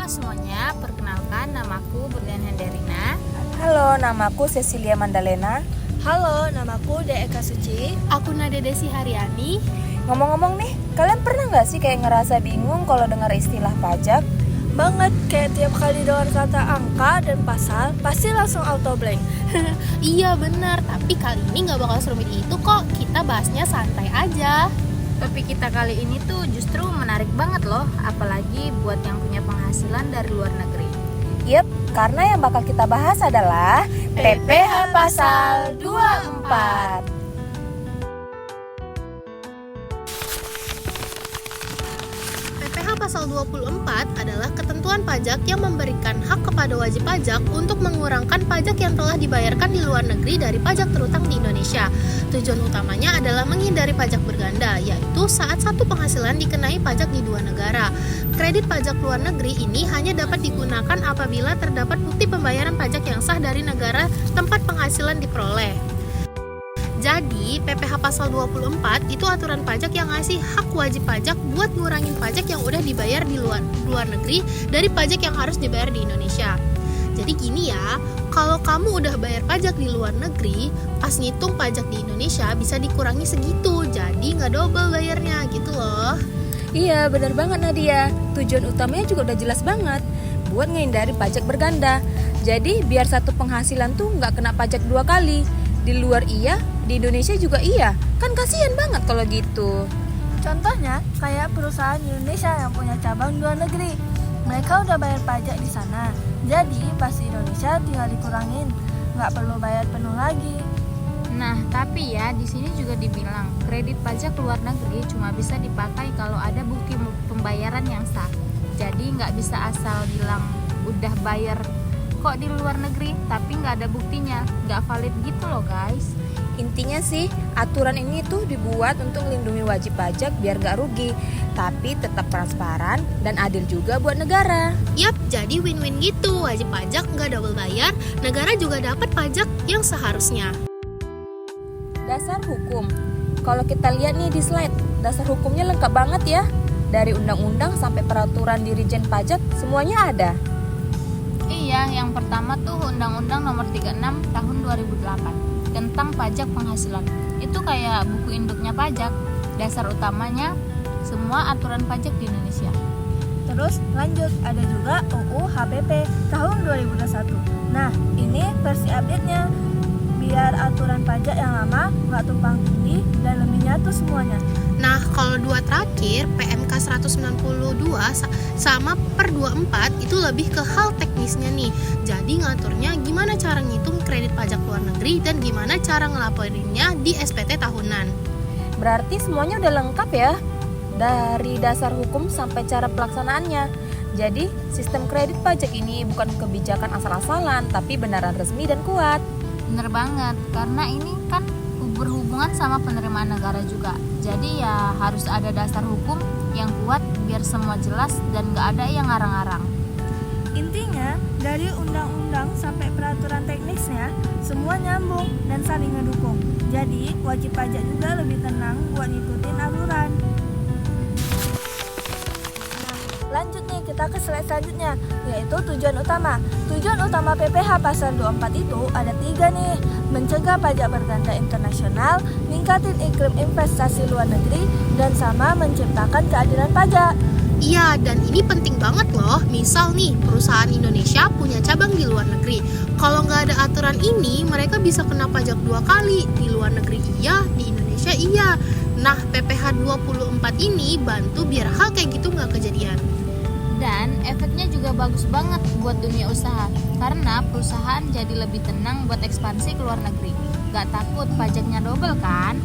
Halo semuanya, perkenalkan namaku Berlian Henderina. Halo, namaku Cecilia Mandalena. Halo, namaku Eka Suci. Aku Nada Desi Haryani. Ngomong-ngomong nih, kalian pernah nggak sih kayak ngerasa bingung kalau dengar istilah pajak? Banget, kayak tiap kali dengar kata angka dan pasal, pasti langsung auto blank. Iya benar, tapi kali ini nggak bakal serumit itu kok. Kita bahasnya santai aja. Topik kita kali ini tuh justru menarik banget loh, apalagi buat yang punya penghasilan dari luar negeri. Yep, karena yang bakal kita bahas adalah PPh Pasal 24. PPh Pasal 24 adalah ketentuan pajak yang memberikan hak kepada wajib pajak untuk mengurangkan pajak yang telah dibayarkan di luar negeri dari pajak terutang di Indonesia. Tujuan utamanya adalah menghindari pajak berganda, yaitu saat satu penghasilan dikenai pajak di dua negara. Kredit pajak luar negeri ini hanya dapat digunakan apabila terdapat bukti pembayaran pajak yang sah dari negara tempat penghasilan diperoleh. Jadi, PPh Pasal 24 itu aturan pajak yang ngasih hak wajib pajak buat ngurangin pajak yang udah dibayar di luar negeri dari pajak yang harus dibayar di Indonesia. Jadi gini ya, kalau kamu udah bayar pajak di luar negeri, pas ngitung pajak di Indonesia bisa dikurangi segitu, jadi nggak double bayarnya gitu loh. Iya, benar banget Nadia. Tujuan utamanya juga udah jelas banget, buat menghindari pajak berganda. Jadi, biar satu penghasilan tuh nggak kena pajak dua kali. Di luar iya, di Indonesia juga iya. Kan kasihan banget kalau gitu. Contohnya, kayak perusahaan Indonesia yang punya cabang di luar negeri. Mereka udah bayar pajak di sana, jadi pas di Indonesia tinggal dikurangin, nggak perlu bayar penuh lagi. Nah, tapi ya di sini juga dibilang kredit pajak luar negeri cuma bisa dipakai kalau ada bukti pembayaran yang sah. Jadi nggak bisa asal bilang udah bayar kok di luar negeri tapi nggak ada buktinya, nggak valid gitu loh guys. Intinya sih, aturan ini tuh dibuat untuk melindungi wajib pajak biar gak rugi, tapi tetap transparan dan adil juga buat negara. Yap, jadi win-win gitu. Wajib pajak nggak double bayar, negara juga dapat pajak yang seharusnya. Dasar hukum. Kalau kita lihat nih di slide, dasar hukumnya lengkap banget ya. Dari undang-undang sampai peraturan Dirjen Pajak, semuanya ada. Iya, yang pertama tuh Undang-Undang Nomor 36 Tahun 2008 tentang pajak penghasilan. Itu kayak buku induknya pajak. Dasar utamanya semua aturan pajak di Indonesia. Terus lanjut, ada juga UU HPP tahun 2021. Nah, ini versi update-nya. Biar aturan pajak yang lama nggak tumpang tindih dan lebih nyatu semuanya. Nah, kalau dua terakhir, PMK 192 sama per 24 itu lebih ke hal teknisnya nih. Jadi ngaturnya gimana cara ngitung kredit pajak luar negeri dan gimana cara ngelaporinnya di SPT tahunan. Berarti semuanya udah lengkap ya, dari dasar hukum sampai cara pelaksanaannya. Jadi, sistem kredit pajak ini bukan kebijakan asal-asalan, tapi beneran resmi dan kuat. Bener banget, karena ini kan berhubungan sama penerimaan negara juga. Jadi ya harus ada dasar hukum yang kuat biar semua jelas dan gak ada yang ngarang-ngarang. Intinya, dari undang-undang sampai peraturan teknisnya, semua nyambung dan saling ngedukung. Jadi, wajib pajak juga lebih tenang buat ngikutin aturan. Lanjut nih, kita ke slide selanjutnya, yaitu tujuan utama. Tujuan utama PPh Pasal 24 itu ada 3 nih. Mencegah pajak berganda internasional, ningkatin iklim investasi luar negeri, dan sama menciptakan keadilan pajak. Iya, dan ini penting banget loh. Misal nih, perusahaan Indonesia punya cabang di luar negeri. Kalau nggak ada aturan ini, mereka bisa kena pajak 2 kali. Di luar negeri iya, di Indonesia iya. Nah, PPh 24 ini bantu biar hal kayak gitu nggak kejadian. Dan efeknya juga bagus banget buat dunia usaha, karena perusahaan jadi lebih tenang buat ekspansi ke luar negeri. Gak takut pajaknya double kan?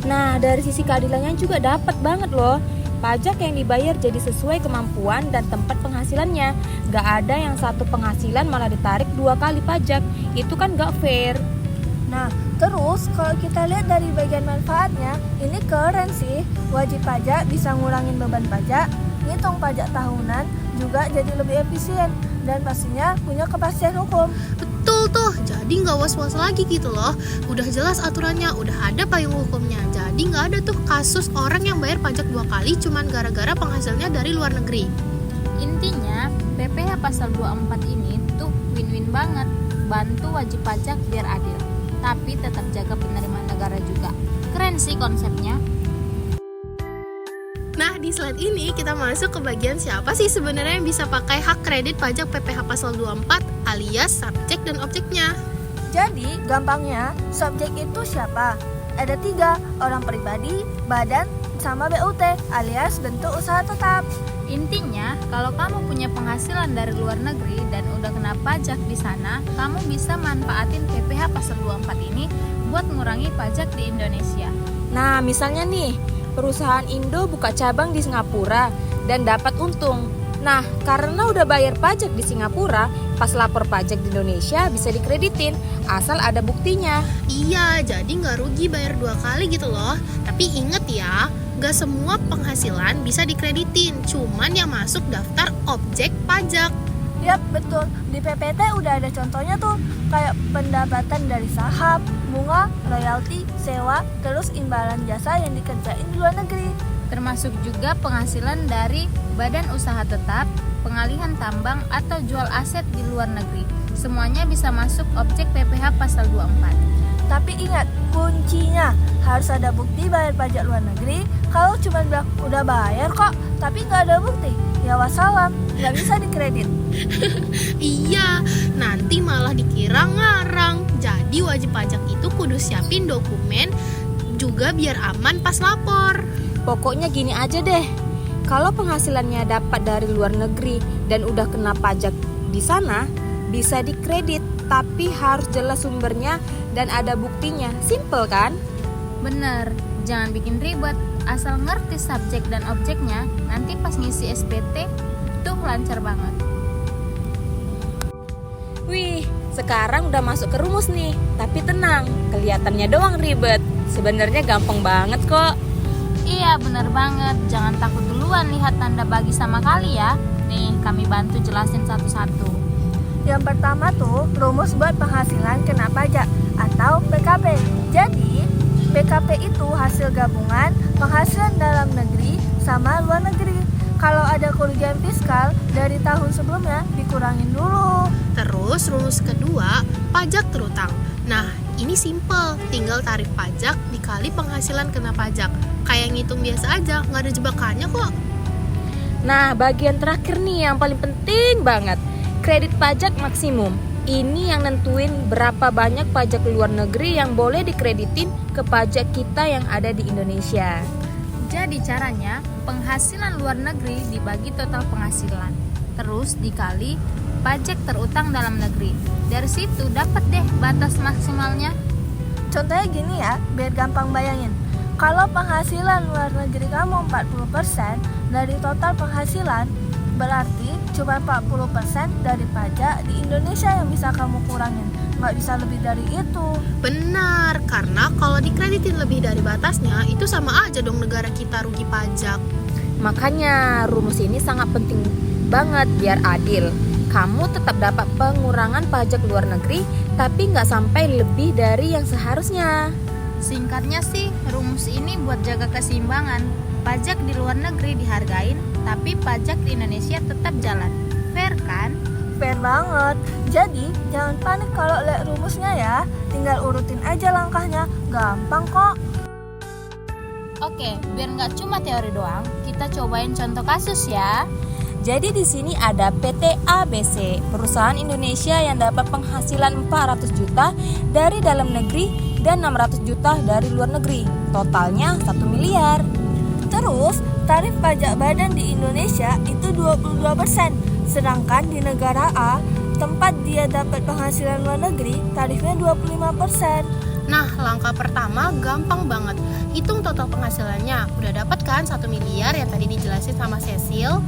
Nah, dari sisi keadilannya juga dapat banget loh. Pajak yang dibayar jadi sesuai kemampuan dan tempat penghasilannya. Gak ada yang satu penghasilan malah ditarik 2 kali pajak. Itu kan gak fair. Nah, terus kalau kita lihat dari bagian manfaatnya, ini keren sih. Wajib pajak bisa ngurangin beban pajak, ngitung pajak tahunan juga jadi lebih efisien, dan pastinya punya kepastian hukum. Betul tuh, jadi nggak was-was lagi gitu loh. Udah jelas aturannya, udah ada payung hukumnya. Jadi nggak ada tuh kasus orang yang bayar pajak 2 kali cuman gara-gara penghasilannya dari luar negeri. Intinya, PPh pasal 24 ini tuh win-win banget, bantu wajib pajak biar adil, tapi tetap jaga penerimaan negara juga. Keren sih konsepnya. Nah, di slide ini kita masuk ke bagian siapa sih sebenarnya yang bisa pakai hak kredit pajak PPh pasal 24 alias subjek dan objeknya. Jadi, gampangnya, subjek itu siapa? Ada 3, orang pribadi, badan, sama BUT alias bentuk usaha tetap. Intinya, kalau kamu punya penghasilan dari luar negeri dan udah kena pajak di sana, kamu bisa manfaatin PPh pasal 24 ini buat ngurangi pajak di Indonesia. Nah, misalnya nih, perusahaan Indo buka cabang di Singapura dan dapat untung. Nah, karena udah bayar pajak di Singapura, pas lapor pajak di Indonesia bisa dikreditin, asal ada buktinya. Iya, jadi nggak rugi bayar 2 kali gitu loh. Tapi inget ya, nggak semua penghasilan bisa dikreditin, cuman yang masuk daftar objek pajak. Yap, betul. Di PPT udah ada contohnya tuh, kayak pendapatan dari saham, bunga, royalti, sewa, terus imbalan jasa yang dikerjain di luar negeri. Termasuk juga penghasilan dari badan usaha tetap, pengalihan tambang, atau jual aset di luar negeri. Semuanya bisa masuk objek PPh pasal 24. Tapi ingat, kuncinya harus ada bukti bayar pajak luar negeri. Kalau cuma bilang udah bayar kok, tapi nggak ada bukti, ya wassalam, nggak bisa dikredit. Iya, nanti malah dikira ngarang. Jadi wajib pajak itu kudu siapin dokumen juga biar aman pas lapor. Pokoknya gini aja deh, kalau penghasilannya dapat dari luar negeri dan udah kena pajak di sana, bisa dikredit, tapi harus jelas sumbernya dan ada buktinya. Simple kan? Bener, jangan bikin ribet, asal ngerti subjek dan objeknya, nanti pas ngisi SPT tuh lancar banget. Wih, sekarang udah masuk ke rumus nih, tapi tenang, kelihatannya doang ribet. Sebenarnya gampang banget kok. Iya bener banget, jangan takut duluan lihat tanda bagi sama kali ya. Nih kami bantu jelasin satu-satu. Yang pertama tuh, rumus buat penghasilan kena pajak atau PKP. Jadi, PKP itu hasil gabungan penghasilan dalam negeri sama luar negeri. Kalau ada kerugian fiskal dari tahun sebelumnya, dikurangin dulu. Terus rumus kedua, pajak terutang. Nah, ini simple, tinggal tarik pajak dikali penghasilan kena pajak. Kayak ngitung biasa aja, nggak ada jebakannya kok. Nah, bagian terakhir nih yang paling penting banget, kredit pajak maksimum. Ini yang nentuin berapa banyak pajak luar negeri yang boleh dikreditin ke pajak kita yang ada di Indonesia. Jadi caranya, penghasilan luar negeri dibagi total penghasilan, terus dikali pajak terutang dalam negeri. Dari situ dapat deh batas maksimalnya. Contohnya gini ya, biar gampang bayangin. Kalau penghasilan luar negeri kamu 40% dari total penghasilan, berarti cuma 40% dari pajak di Indonesia yang bisa kamu kurangin. Nggak bisa lebih dari itu. Benar, karena kalau dikreditin lebih dari batasnya, itu sama aja dong negara kita rugi pajak. Makanya rumus ini sangat penting banget biar adil. Kamu tetap dapat pengurangan pajak luar negeri, tapi nggak sampai lebih dari yang seharusnya. Singkatnya sih, rumus ini buat jaga keseimbangan. Pajak di luar negeri dihargain, tapi pajak di Indonesia tetap jalan. Fair kan? Fair banget. Jadi, jangan panik kalau lihat rumusnya ya. Tinggal urutin aja langkahnya. Gampang kok. Oke, biar nggak cuma teori doang, kita cobain contoh kasus ya. Jadi di sini ada PT ABC, perusahaan Indonesia yang dapat penghasilan 400 juta dari dalam negeri dan 600 juta dari luar negeri. Totalnya 1 miliar. Terus, tarif pajak badan di Indonesia itu 22%. Sedangkan di negara A, tempat dia dapat penghasilan luar negeri, tarifnya 25%. Nah, langkah pertama gampang banget. Hitung total penghasilannya. Udah dapat kan 1 miliar yang tadi dijelasin sama Cecil?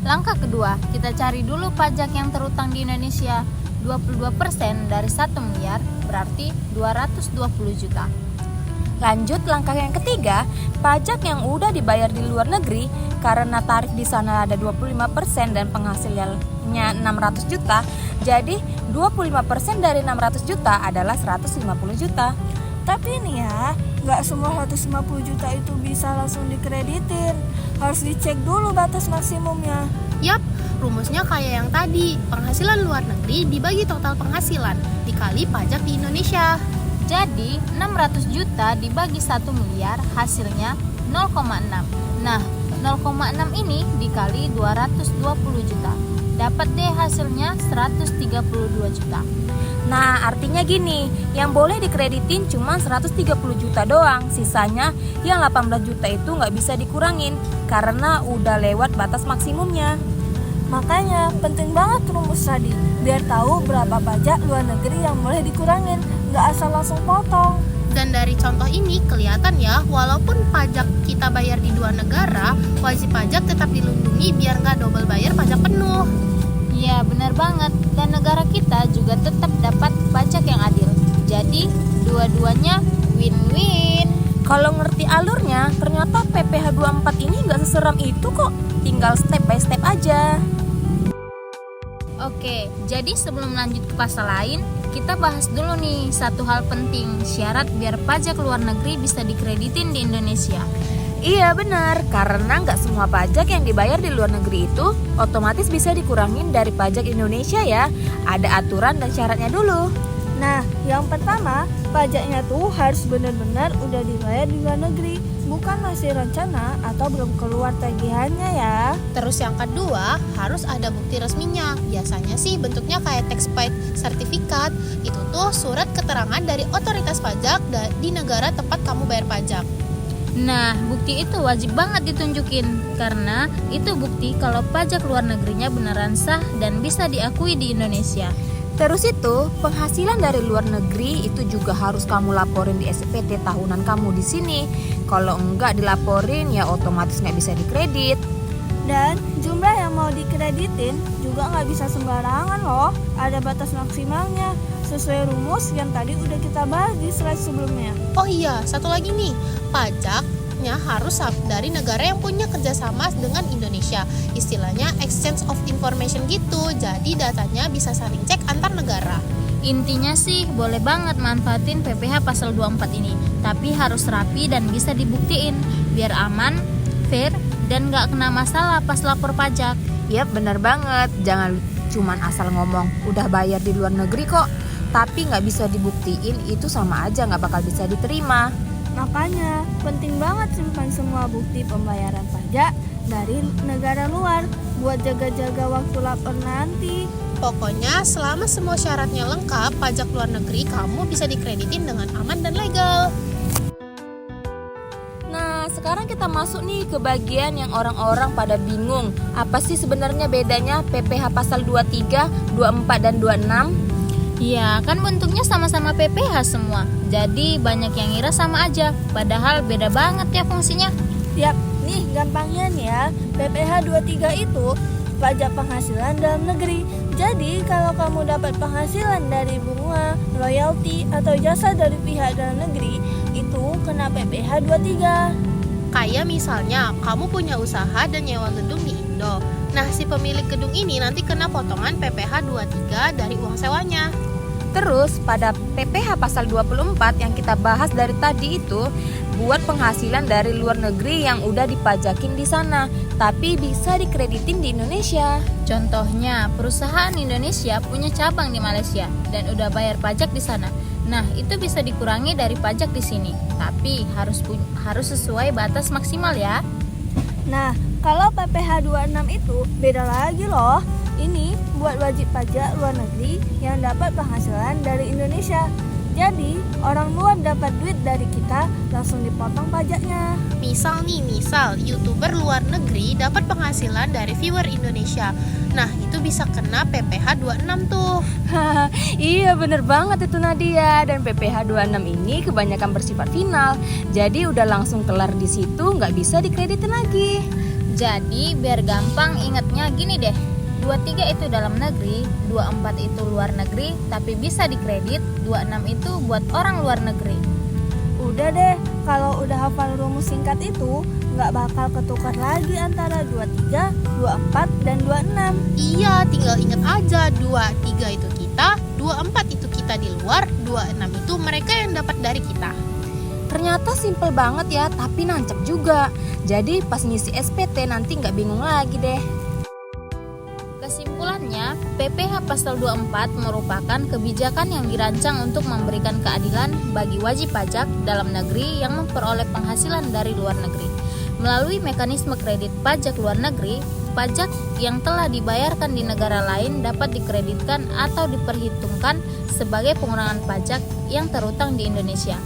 Langkah kedua, kita cari dulu pajak yang terutang di Indonesia. 22% dari 1 miliar berarti 220 juta. Lanjut langkah yang ketiga, pajak yang udah dibayar di luar negeri karena tarif di sana ada 25% dan penghasilannya 600 juta. Jadi 25% dari 600 juta adalah 150 juta. Tapi nih ya, nggak semua 150 juta itu bisa langsung dikreditin. Harus dicek dulu batas maksimumnya. Yap, rumusnya kayak yang tadi. Penghasilan luar negeri dibagi total penghasilan dikali pajak di Indonesia. Jadi 600 juta dibagi 1 miliar hasilnya 0,6. Nah, 0,6 ini dikali 220 juta. Dapat deh hasilnya 132 juta. Nah, artinya gini, yang boleh dikreditin cuma 130 juta doang. Sisanya yang 18 juta itu nggak bisa dikurangin karena udah lewat batas maksimumnya. Makanya penting banget rumus tadi, biar tahu berapa pajak luar negeri yang boleh dikurangin, nggak asal langsung potong. Dan dari contoh ini kelihatan ya, walaupun pajak kita bayar di dua negara, wajib pajak tetap dilindungi biar nggak double bayar pajak penuh. Iya, benar banget. Dan negara kita juga tetap dapat pajak yang adil. Jadi, dua-duanya win-win. Kalau ngerti alurnya, ternyata PPh 24 ini nggak seseram itu kok. Tinggal step by step aja. Oke, jadi sebelum lanjut ke pasal lain, kita bahas dulu nih satu hal penting, syarat biar pajak luar negeri bisa dikreditin di Indonesia. Iya benar, karena nggak semua pajak yang dibayar di luar negeri itu otomatis bisa dikurangin dari pajak Indonesia ya. Ada aturan dan syaratnya dulu. Nah, yang pertama, pajaknya tuh harus benar-benar udah dibayar di luar negeri, bukan masih rencana atau belum keluar tagihannya ya. Terus yang kedua, harus ada bukti resminya. Biasanya sih bentuknya kayak tax paid certificate. Itu tuh surat keterangan dari otoritas pajak di negara tempat kamu bayar pajak. Nah, bukti itu wajib banget ditunjukin karena itu bukti kalau pajak luar negerinya beneran sah dan bisa diakui di Indonesia. Terus itu, penghasilan dari luar negeri itu juga harus kamu laporin di SPT tahunan kamu di sini. Kalau enggak dilaporin ya otomatis nggak bisa dikredit. Dan jumlah yang mau dikreditin juga nggak bisa sembarangan loh. Ada batas maksimalnya sesuai rumus yang tadi udah kita bahas di slide sebelumnya. Oh iya, satu lagi nih, pajaknya harus dari negara yang punya kerjasama dengan Indonesia. Istilahnya exchange of information gitu, jadi datanya bisa saling cek antar negara. Intinya sih boleh banget manfaatin PPh pasal 24 ini, tapi harus rapi dan bisa dibuktiin biar aman, fair, dan gak kena masalah pas lapor pajak. Yap, benar banget. Jangan cuman asal ngomong udah bayar di luar negeri kok, tapi nggak bisa dibuktiin, itu sama aja nggak bakal bisa diterima. Makanya penting banget simpan semua bukti pembayaran pajak dari negara luar buat jaga-jaga waktu lapor nanti. Pokoknya selama semua syaratnya lengkap, pajak luar negeri kamu bisa dikreditin dengan aman dan legal. Nah, sekarang kita masuk nih ke bagian yang orang-orang pada bingung. Apa sih sebenarnya bedanya PPh pasal 23, 24, dan 26? Ya, kan bentuknya sama-sama PPh semua. Jadi banyak yang ngira sama aja, padahal beda banget ya fungsinya. Yap, nih gampangnya nih ya, PPh 23 itu pajak penghasilan dalam negeri. Jadi kalau kamu dapat penghasilan dari bunga, royalti, atau jasa dari pihak dalam negeri, itu kena PPh 23. Kayak misalnya kamu punya usaha dan nyewa gedung di Indo. Nah, si pemilik gedung ini nanti kena potongan PPh 23 dari uang sewanya. Terus pada PPh pasal 24 yang kita bahas dari tadi itu buat penghasilan dari luar negeri yang udah dipajakin di sana, tapi bisa dikreditin di Indonesia. Contohnya, perusahaan Indonesia punya cabang di Malaysia dan udah bayar pajak di sana. Nah, itu bisa dikurangi dari pajak di sini, tapi harus sesuai batas maksimal ya. Nah, kalau PPh 26 itu beda lagi loh. Ini buat wajib pajak luar negeri yang dapat penghasilan dari Indonesia. Jadi, orang luar dapat duit dari kita langsung dipotong pajaknya. Misal YouTuber luar negeri dapat penghasilan dari viewer Indonesia. Nah, itu bisa kena PPh 26 tuh. Iya bener banget itu Nadia. Dan PPh 26 ini kebanyakan bersifat final. Jadi udah langsung kelar di situ, nggak bisa dikreditin lagi. Jadi biar gampang ingatnya gini deh, 23 itu dalam negeri, 24 itu luar negeri, tapi bisa dikredit, 26 itu buat orang luar negeri. Udah deh, kalau udah hafal rumus singkat itu, nggak bakal ketukar lagi antara 23, 24, dan 26. Iya, tinggal ingat aja, 23 itu kita, 24 itu kita di luar, 26 itu mereka yang dapat dari kita. Ternyata simple banget ya, tapi nancep juga. Jadi pas ngisi SPT nanti nggak bingung lagi deh. Kesimpulannya, PPh Pasal 24 merupakan kebijakan yang dirancang untuk memberikan keadilan bagi wajib pajak dalam negeri yang memperoleh penghasilan dari luar negeri. Melalui mekanisme kredit pajak luar negeri, pajak yang telah dibayarkan di negara lain dapat dikreditkan atau diperhitungkan sebagai pengurangan pajak yang terutang di Indonesia.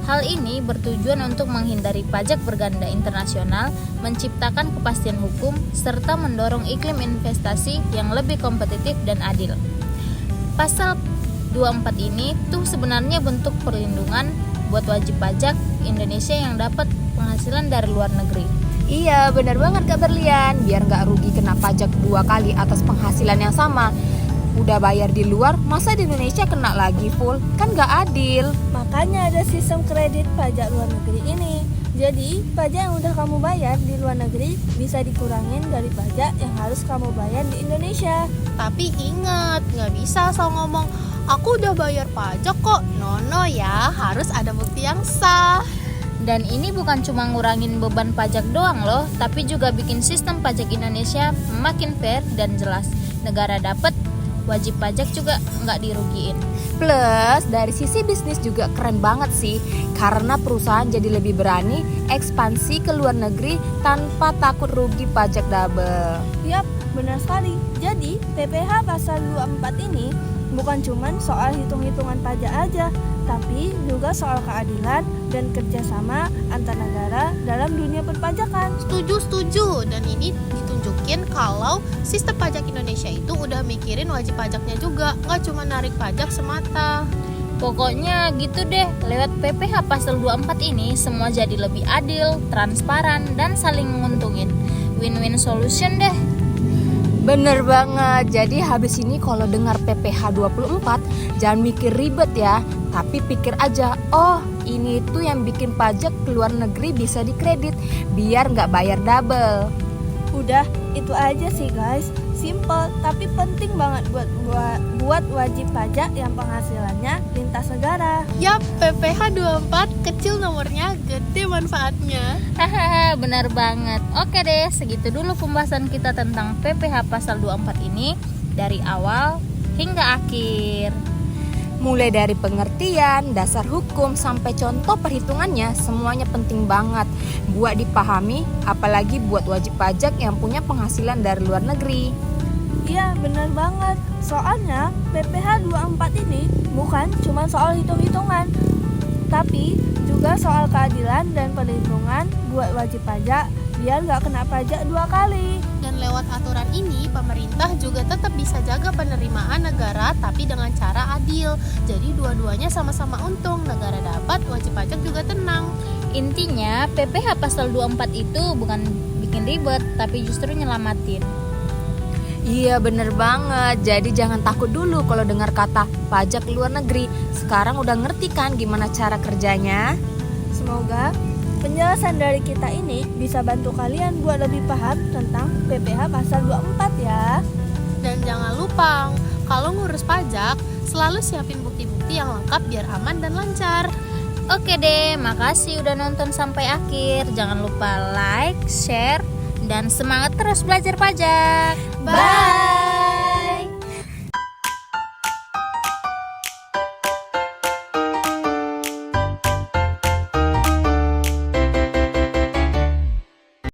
Hal ini bertujuan untuk menghindari pajak berganda internasional, menciptakan kepastian hukum, serta mendorong iklim investasi yang lebih kompetitif dan adil. Pasal 24 ini tuh sebenarnya bentuk perlindungan buat wajib pajak Indonesia yang dapat penghasilan dari luar negeri. Iya, benar banget Kak Berlian. Biar nggak rugi kena pajak 2 kali atas penghasilan yang sama. Udah bayar di luar, masa di Indonesia kena lagi full? Kan nggak adil. Makanya ada sistem kredit pajak luar negeri ini. Jadi, pajak yang udah kamu bayar di luar negeri bisa dikurangin dari pajak yang harus kamu bayar di Indonesia. Tapi ingat, nggak bisa asal ngomong, aku udah bayar pajak kok. No ya, harus ada bukti yang sah. Dan ini bukan cuma ngurangin beban pajak doang loh, tapi juga bikin sistem pajak Indonesia makin fair dan jelas. Negara dapat, wajib pajak juga nggak dirugiin. Plus dari sisi bisnis juga keren banget sih, karena perusahaan jadi lebih berani ekspansi ke luar negeri tanpa takut rugi pajak double. Yap, benar sekali. Jadi, PPh Pasal 24 ini bukan cuma soal hitung-hitungan pajak aja, tapi juga soal keadilan dan kerjasama antar negara dalam dunia perpajakan. Setuju. Dan ini ditunjukin kalau sistem pajak Indonesia itu udah mikirin wajib pajaknya juga, nggak cuma narik pajak semata. Pokoknya gitu deh, lewat PPh Pasal 24 ini semua jadi lebih adil, transparan, dan saling menguntungin. Win-win solution deh. Bener banget, jadi habis ini kalau dengar PPh 24 jangan mikir ribet ya, tapi pikir aja, oh ini tuh yang bikin pajak ke luar negeri bisa dikredit biar nggak bayar double. Udah, itu aja sih guys. Simple tapi penting banget buat wajib pajak yang penghasilannya lintas negara. Yap, PPh 24 kecil nomornya, gede manfaatnya. Hahaha, benar banget. Oke deh, segitu dulu pembahasan kita tentang PPh Pasal 24 ini dari awal hingga akhir. Mulai dari pengertian, dasar hukum, sampai contoh perhitungannya, semuanya penting banget buat dipahami, apalagi buat wajib pajak yang punya penghasilan dari luar negeri. Iya, benar banget. Soalnya PPh 24 ini bukan cuma soal hitung-hitungan, tapi juga soal keadilan dan perlindungan buat wajib pajak biar nggak kena pajak 2 kali. Dan lewat aturan ini, pemerintah juga tetap bisa jaga penerimaan negara tapi dengan cara adil. Jadi dua-duanya sama-sama untung, negara dapat, wajib pajak juga tenang. Intinya, PPh Pasal 24 itu bukan bikin ribet, tapi justru nyelamatin. Iya bener banget, jadi jangan takut dulu kalau dengar kata pajak luar negeri. Sekarang udah ngerti kan gimana cara kerjanya? Semoga penjelasan dari kita ini bisa bantu kalian buat lebih paham tentang PPh Pasal 24 ya. Dan jangan lupa, kalau ngurus pajak, selalu siapin bukti-bukti yang lengkap biar aman dan lancar. Oke deh, makasih udah nonton sampai akhir. Jangan lupa like, share, dan semangat terus belajar pajak. Bye!